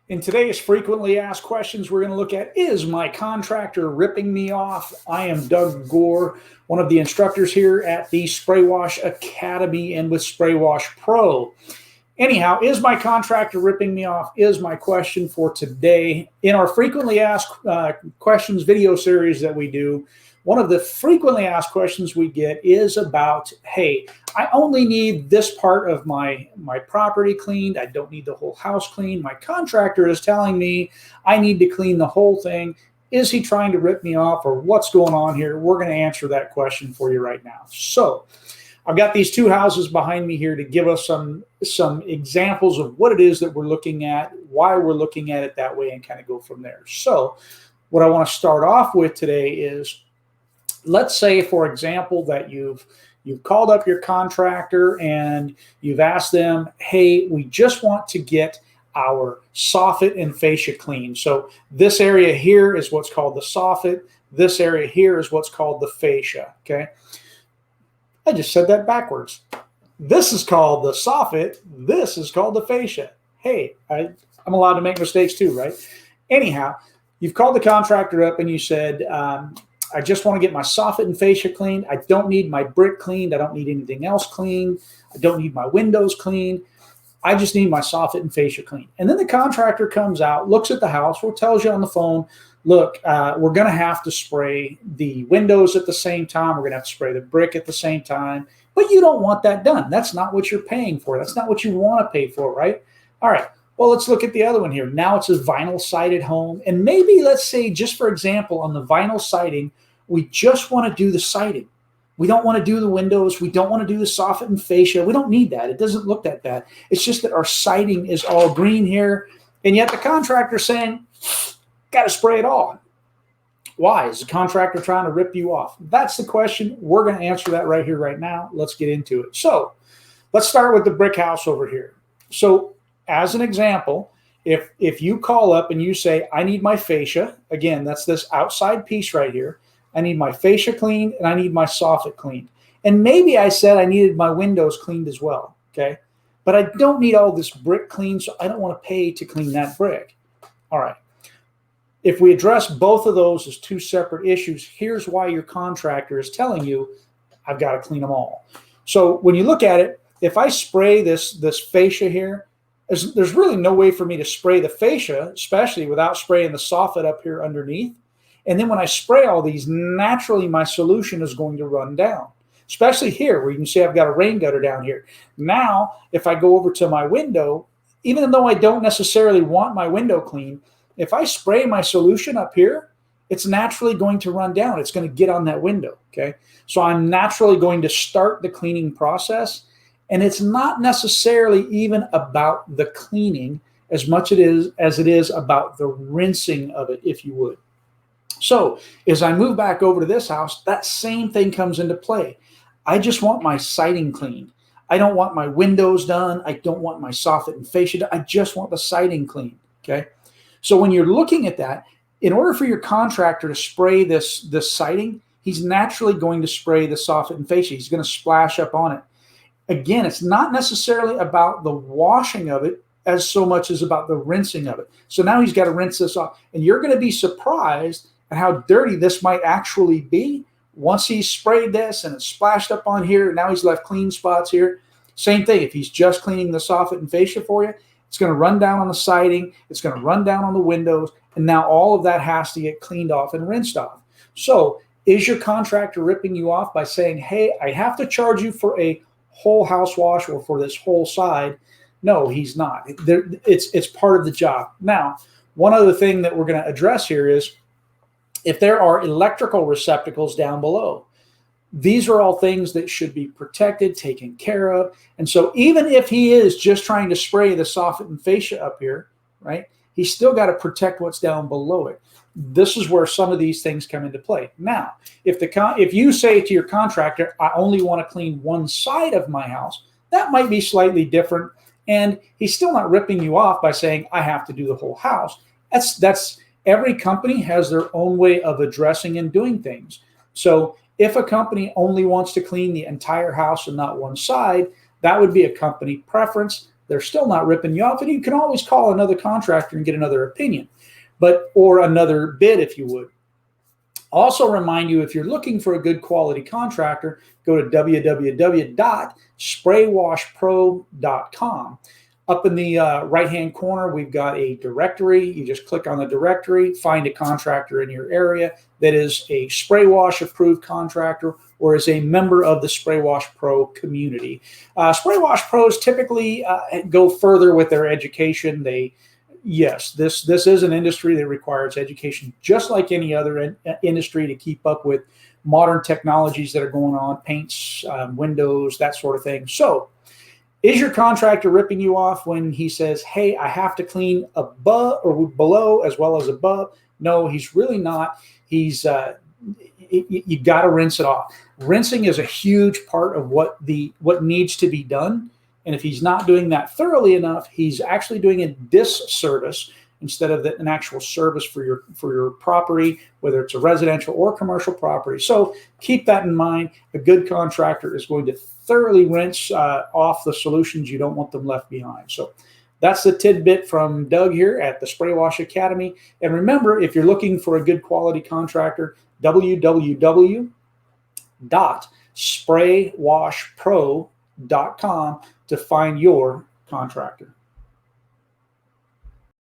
In today's frequently asked questions, we're going to look at, is my contractor ripping me off? I am Doug Gore, one of the instructors here at the Spray Wash Academy and with Spray Wash Pro. Anyhow, is my contractor ripping me off is my question for today. In our frequently asked questions video series that we do, one of the frequently asked questions we get is about, hey, I only need this part of my property cleaned. I don't need the whole house cleaned. My contractor is telling me I need to clean the whole thing. Is he trying to rip me off, or what's going on here? We're going to answer that question for you right now. So I've got these two houses behind me here to give us some examples of what it is that we're looking at, why we're looking at it that way, and kind of go from there. So what I want to start off with today is, let's say, for example, that you've called up your contractor and you've asked them, hey, we just want to get our soffit and fascia clean. So this area here is what's called the soffit. This area here is what's called the fascia, okay? I just said that backwards. This is called the soffit. This is called the fascia. Hey, I'm allowed to make mistakes too, right? Anyhow, you've called the contractor up and you said, I just want to get my soffit and fascia cleaned. I don't need my brick cleaned. I don't need anything else cleaned. I don't need my windows cleaned. I just need my soffit and fascia cleaned. And then the contractor comes out, looks at the house, or tells you on the phone, look, we're going to have to spray the windows at the same time. We're going to have to spray the brick at the same time. But you don't want that done. That's not what you're paying for. That's not what you want to pay for, right? All right. Well, let's look at the other one here. Now it's a vinyl sided home. And maybe, let's say, just for example, on the vinyl siding, we just want to do the siding. We don't want to do the windows. We don't want to do the soffit and fascia. We don't need that. It doesn't look that bad. It's just that our siding is all green here. And yet the contractor's saying, got to spray it all. Why? Is the contractor trying to rip you off? That's the question. We're going to answer that right here, right now. Let's get into it. So let's start with the brick house over here. So as an example, if you call up and you say, I need my fascia, again, that's this outside piece right here. I need my fascia cleaned and I need my soffit cleaned. And maybe I said I needed my windows cleaned as well, okay? But I don't need all this brick cleaned, so I don't want to pay to clean that brick. All right. If we address both of those as two separate issues, here's why your contractor is telling you, I've got to clean them all. So when you look at it, if I spray this fascia here, there's really no way for me to spray the fascia, especially without spraying the soffit up here underneath. And then when I spray all these, naturally my solution is going to run down, especially here where you can see I've got a rain gutter down here. Now, if I go over to my window, even though I don't necessarily want my window clean, if I spray my solution up here, it's naturally going to run down. It's going to get on that window, okay? So I'm naturally going to start the cleaning process, and it's not necessarily even about the cleaning as much as it is about the rinsing of it, if you would. So as I move back over to this house, that same thing comes into play. I just want my siding cleaned. I don't want my windows done. I don't want my soffit and fascia done. I just want the siding cleaned, okay? So when you're looking at that, in order for your contractor to spray this siding, he's naturally going to spray the soffit and fascia. He's going to splash up on it. Again, it's not necessarily about the washing of it as so much as about the rinsing of it. So now he's got to rinse this off. And you're going to be surprised at how dirty this might actually be once he's sprayed this and it's splashed up on here. Now he's left clean spots here. Same thing, if he's just cleaning the soffit and fascia for you, it's going to run down on the siding, it's going to run down on the windows, and now all of that has to get cleaned off and rinsed off. So is your contractor ripping you off by saying, hey, I have to charge you for a whole house wash or for this whole side? No, he's not. It's part of the job. Now, one other thing that we're going to address here is, if there are electrical receptacles down below, these are all things that should be protected, taken care of. And so even if he is just trying to spray the soffit and fascia up here, right, he's still got to protect what's down below it. This is where some of these things come into play. Now, if you say to your contractor, I only want to clean one side of my house, that might be slightly different. And he's still not ripping you off by saying, I have to do the whole house. That's every company has their own way of addressing and doing things. So if a company only wants to clean the entire house and not one side, that would be a company preference. they're still not ripping you off. And you can always call another contractor and get another opinion, or another bid, if you would. Also remind you, if you're looking for a good quality contractor, go to www.spraywashpro.com. Up in the right-hand corner, we've got a directory. You just click on the directory, find a contractor in your area that is a Spray Wash approved contractor or is a member of the Spray Wash Pro community. Spray Wash Pros typically go further with their education. Yes, this is an industry that requires education, just like any other industry, to keep up with modern technologies that are going on, paints, windows, that sort of thing. So, is your contractor ripping you off when he says, hey, I have to clean above or below as well as above? No, he's really not. You got to rinse it off. Rinsing is a huge part of what needs to be done. And if he's not doing that thoroughly enough, he's actually doing a disservice instead of an actual service for your property, whether it's a residential or commercial property. So keep that in mind. A good contractor is going to thoroughly rinse off the solutions. You don't want them left behind. So that's the tidbit from Doug here at the Spray Wash Academy. And remember, if you're looking for a good quality contractor, www.spraywashpro.com to find your contractor.